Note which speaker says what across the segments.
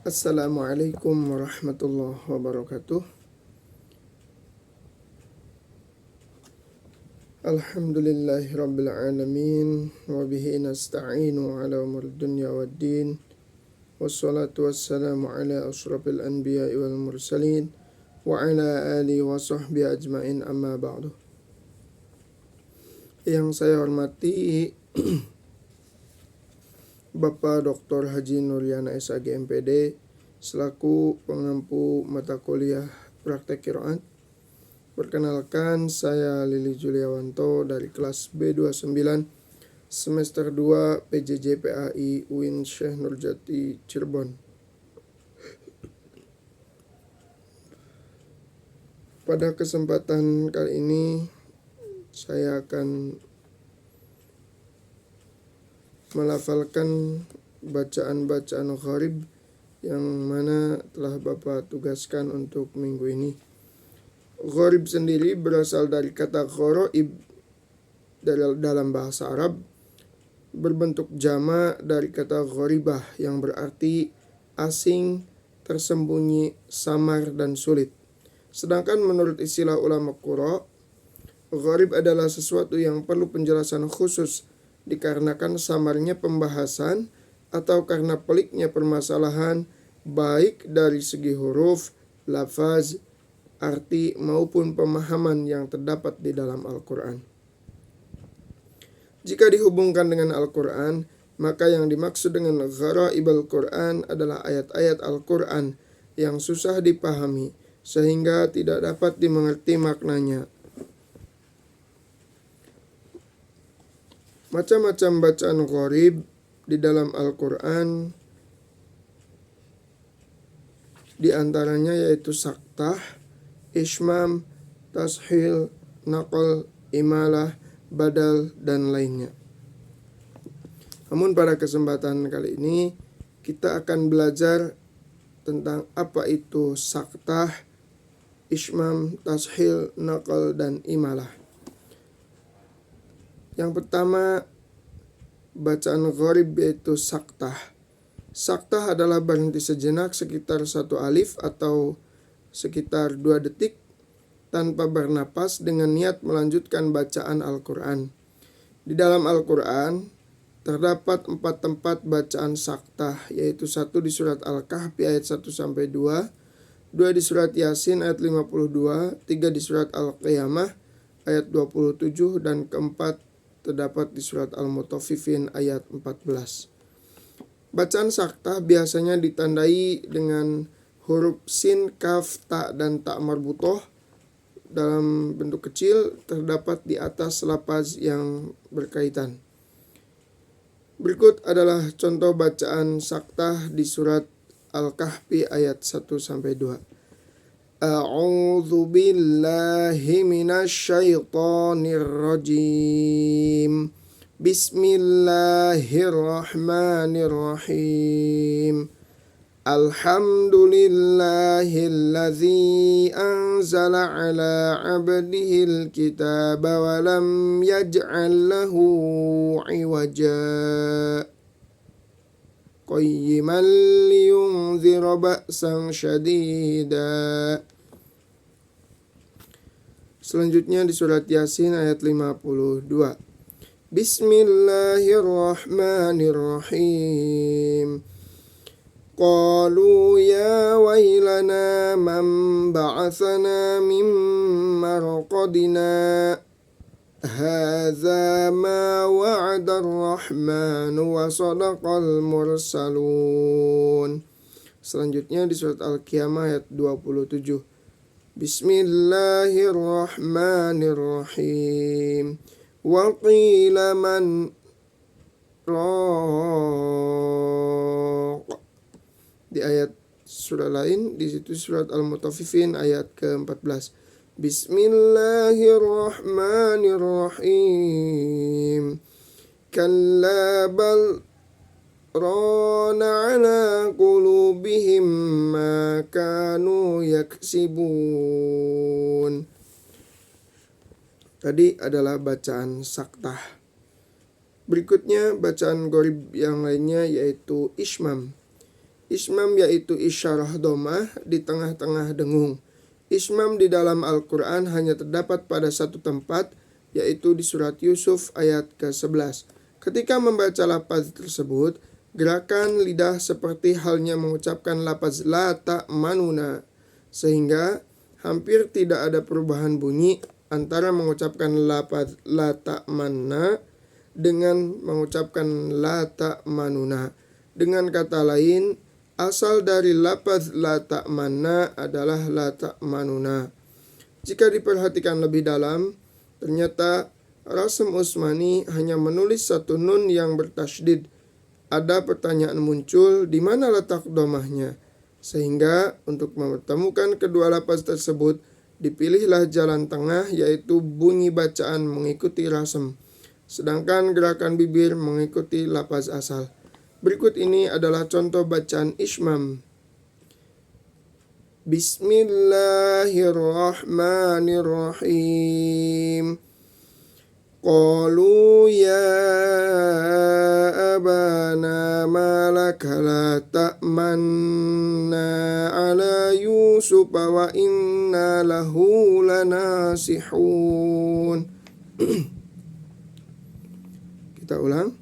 Speaker 1: Assalamualaikum warahmatullahi wabarakatuh. Alhamdulillahirabbil alamin wa bihi nasta'inu ala umur dunya waddin. Wassalatu wassalamu ala asyrafil anbiya'i wal mursalin wa ala alihi wa sahbihi ajmain, amma ba'du. Yang saya hormati Bapak Dr. Haji Nuryana SAG MPD selaku pengampu mata kuliah praktek Qiraat. Perkenalkan, saya Lili Juliawanto dari kelas B29 semester 2 PJJ PAI UIN Syekh Nurjati Cirebon. Pada kesempatan kali ini saya akan melafalkan bacaan-bacaan gharib yang mana telah Bapak tugaskan untuk minggu ini. Gharib sendiri berasal dari kata gharaib dalam bahasa Arab, berbentuk jama dari kata gharibah yang berarti asing, tersembunyi, samar, dan sulit. Sedangkan menurut istilah ulama qura, gharib adalah sesuatu yang perlu penjelasan khusus dikarenakan samarnya pembahasan atau karena peliknya permasalahan baik dari segi huruf, lafaz, arti maupun pemahaman yang terdapat di dalam Al-Quran. Jika dihubungkan dengan Al-Quran, maka yang dimaksud dengan gharaib Al-Quran adalah ayat-ayat Al-Quran yang susah dipahami sehingga tidak dapat dimengerti maknanya. Macam-macam bacaan gharib di dalam Al-Quran di antaranya yaitu saktah, ishmam, tashil, naql, imalah, badal, dan lainnya. Namun pada kesempatan kali ini kita akan belajar tentang apa itu saktah, ishmam, tashil, naql, dan imalah. Yang pertama, bacaan gharib yaitu saktah. Saktah adalah berhenti sejenak sekitar 1 alif atau sekitar 2 detik tanpa bernapas dengan niat melanjutkan bacaan Al-Quran. Di dalam Al-Quran terdapat 4 tempat bacaan saktah, yaitu 1 di surat Al-Kahfi ayat 1-2, 2 di surat Yasin ayat 52, 3 di surat Al-Qiyamah ayat 27, dan keempat terdapat di surat Al-Mutaffifin ayat 14. Bacaan saktah biasanya ditandai dengan huruf sin, kaf, ta, dan ta marbutoh dalam bentuk kecil terdapat di atas lafaz yang berkaitan. Berikut adalah contoh bacaan saktah di surat Al-Kahfi ayat 1-2. A'udzu billahi minasyaitonir rajim. Bismillahirrahmanirrahim. Alhamdulillahilladzi anzala ala 'abdihil kitaba wa lam yaj'al lahu 'iwaja qayyiman liyunzira ba'san syadida. Selanjutnya di surat Yasin ayat 52. Bismillahirrahmanirrahim. Qalu ya wailana man ba'athana min marqadina hadza ma wa'ada ar-rahmanu wa sadaqal mursalun. Selanjutnya di surat Al-Qiyamah ayat 27. Bismillahirrahmanirrahim. Wa qila man raq. Di ayat surah lain, di situ surat Al-Mutaffifin ayat ke-14. Bismillahirrahmanirrahim. Kalla bal rana ala qulubihim ma kanu yaksibun. Tadi adalah bacaan saktah. Berikutnya bacaan gharib yang lainnya yaitu ishmam. Ismam yaitu isyarah domah di tengah-tengah dengung. Ismam di dalam Al-Quran hanya terdapat pada satu tempat, yaitu di surat Yusuf ayat ke-11. Ketika membaca lafaz tersebut, gerakan lidah seperti halnya mengucapkan lafaz la ta'manuna, sehingga hampir tidak ada perubahan bunyi antara mengucapkan lafaz la ta'manna dengan mengucapkan la ta'manuna. Dengan kata lain, asal dari lafaz la ta'manna adalah la ta'manuna. Jika diperhatikan lebih dalam, ternyata Rasm Usmani hanya menulis satu nun yang bertasydid. Ada pertanyaan muncul, di mana letak domahnya? Sehingga untuk mempertemukan kedua lafaz tersebut, dipilihlah jalan tengah, yaitu bunyi bacaan mengikuti rasm, sedangkan gerakan bibir mengikuti lafaz asal. Berikut ini adalah contoh bacaan Ismam. Bismillahirrahmanirrahim. Qalu ya abana malaka la ta'manna ala Yusuf wa inna lahu lanasihun. Kita ulang.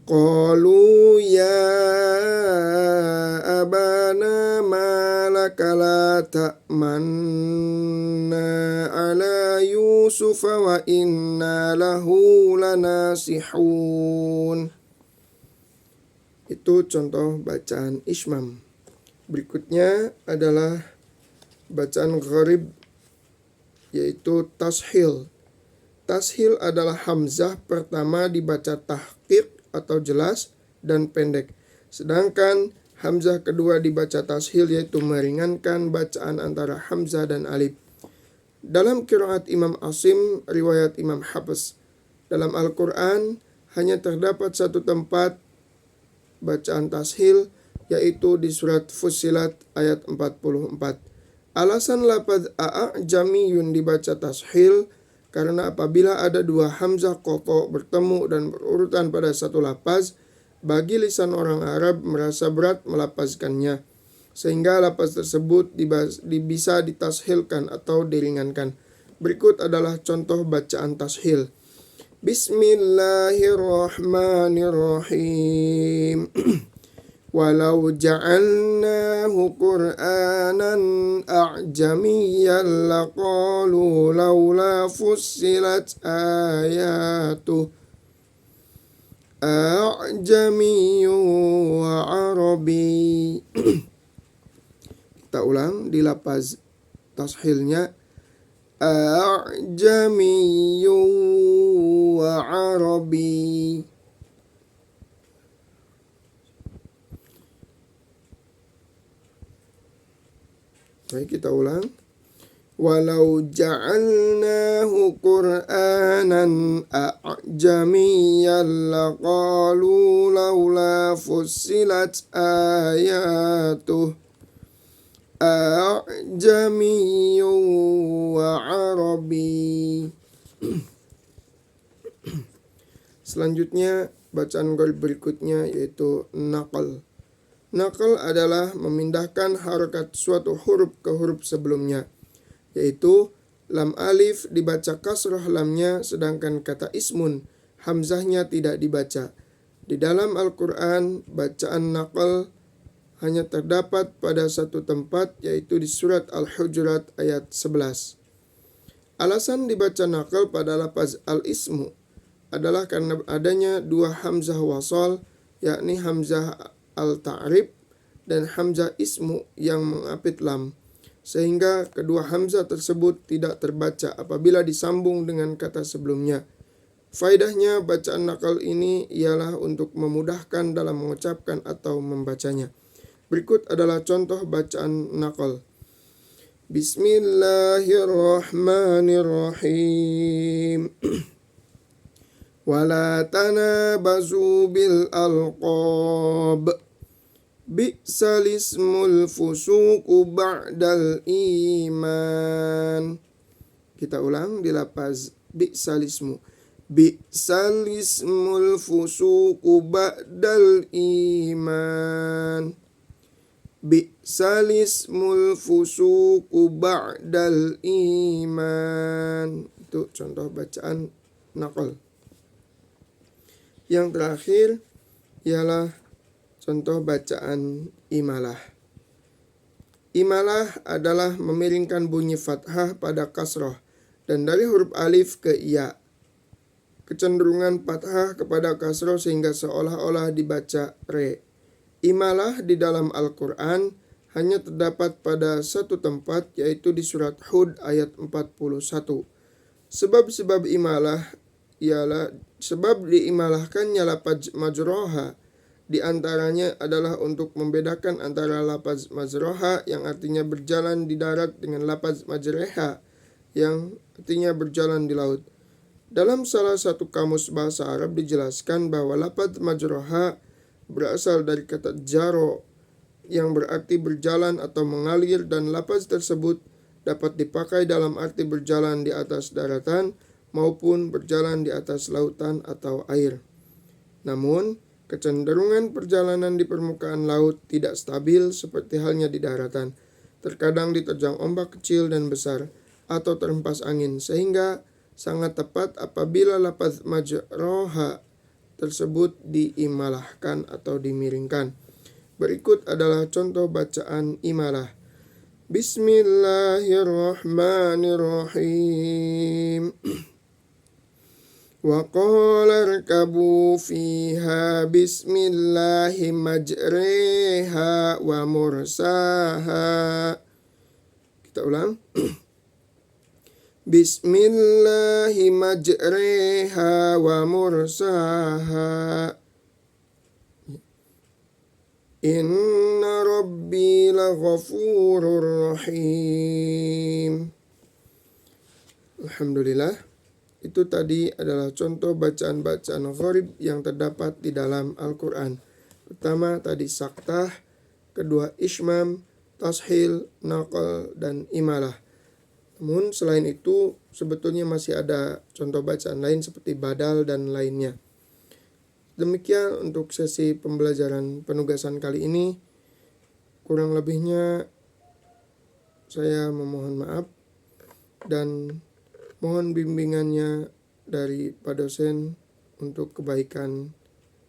Speaker 1: Qalu ya abana malaka la ta'manna ala Yusuf wa inna lahu lanasihun. Itu contoh bacaan Ismam. Berikutnya adalah bacaan gharib, yaitu tashil. Tashil adalah hamzah pertama dibaca tahqiq atau jelas dan pendek. Sedangkan hamzah kedua dibaca tashil, yaitu meringankan bacaan antara hamzah dan alif. Dalam qiraat Imam Asim, riwayat Imam Hafs, dalam Al-Quran hanya terdapat satu tempat bacaan tashil, yaitu di surat Fussilat ayat 44. Alasan lafaz a'jamiyun dibaca tashil karena apabila ada dua hamzah qata bertemu dan berurutan pada satu lafaz, bagi lisan orang Arab merasa berat melafazkannya, sehingga lafaz tersebut bisa ditashilkan atau diringankan. Berikut adalah contoh bacaan tashil. Bismillahirrahmanirrahim. Walau ja'alnahu Qur'anan a'jamiyyan laqalu laula fussilat ayatuh a'jamiyyun wa arabi. Kita ulang di lafaz tashilnya, a'jamiyyun wa arabi. Baik, kita ulang. Walau ja'alnahu Qur'anan a'jamiyyan laqalu laula fussilat ayatuh a'jamiyyun wa arabi. Selanjutnya bacaan gharib berikutnya yaitu naqal. Naqal adalah memindahkan harokat suatu huruf ke huruf sebelumnya, yaitu lam alif dibaca kasrah lamnya, sedangkan kata ismun hamzahnya tidak dibaca. Di dalam Al-Quran, bacaan naqal hanya terdapat pada satu tempat, yaitu di surat Al-Hujurat ayat 11. Alasan dibaca naqal pada lafaz al-ismu adalah karena adanya dua hamzah wasal, yakni hamzah al-ta'rib dan hamzah ismu yang mengapit lam, sehingga kedua hamzah tersebut tidak terbaca apabila disambung dengan kata sebelumnya. Faedahnya bacaan naqal ini ialah untuk memudahkan dalam mengucapkan atau membacanya. Berikut adalah contoh bacaan naqal. Bismillahirrahmanirrahim. Wala tanabazu bil alqab. Bi'sal ismul fusuqu ba'dal iman. Kita ulang di lafaz bi'sal ismu. Bi'sal ismul fusuqu ba'dal iman. Bi'sal ismul fusuqu ba'dal iman. Itu contoh bacaan naqal. Yang terakhir ialah contoh bacaan imalah. Imalah adalah memiringkan bunyi fathah pada kasroh dan dari huruf alif ke ya. Kecenderungan fathah kepada kasroh sehingga seolah-olah dibaca re. Imalah di dalam Al-Quran hanya terdapat pada satu tempat, yaitu di surat Hud ayat 41. Sebab-sebab imalah ialah sebab diimalahkannya lapaz majroha. Di antaranya adalah untuk membedakan antara lapaz majroha yang artinya berjalan di darat dengan lapaz majreha yang artinya berjalan di laut. Dalam salah satu kamus bahasa Arab dijelaskan bahwa lapaz majroha berasal dari kata jaro yang berarti berjalan atau mengalir, dan lafaz tersebut dapat dipakai dalam arti berjalan di atas daratan maupun berjalan di atas lautan atau air. Namun, kecenderungan perjalanan di permukaan laut tidak stabil seperti halnya di daratan. Terkadang diterjang ombak kecil dan besar atau terhempas angin, sehingga sangat tepat apabila lafaz majroha tersebut diimalahkan atau dimiringkan. Berikut adalah contoh bacaan imalah. Bismillahirrahmanirrahim. Wa qala irkabu fiha bismillahi majriha wa mursaha. Kita ulang. Bismillahi majriha wa mursaha. Inna rabbi laghafurur rahim. Alhamdulillah, itu tadi adalah contoh bacaan-bacaan gharib yang terdapat di dalam Al-Quran. Pertama tadi saktah, kedua ismam, tashil, naqal, dan imalah. Namun selain itu sebetulnya masih ada contoh bacaan lain seperti badal dan lainnya. Demikian untuk sesi pembelajaran penugasan kali ini. Kurang lebihnya saya memohon maaf dan mohon bimbingannya dari Pak dosen untuk kebaikan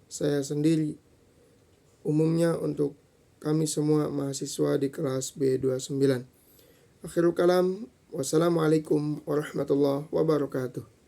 Speaker 1: saya sendiri. Umumnya untuk kami semua mahasiswa di kelas B29. Akhirul kalam. Wassalamualaikum warahmatullahi wabarakatuh.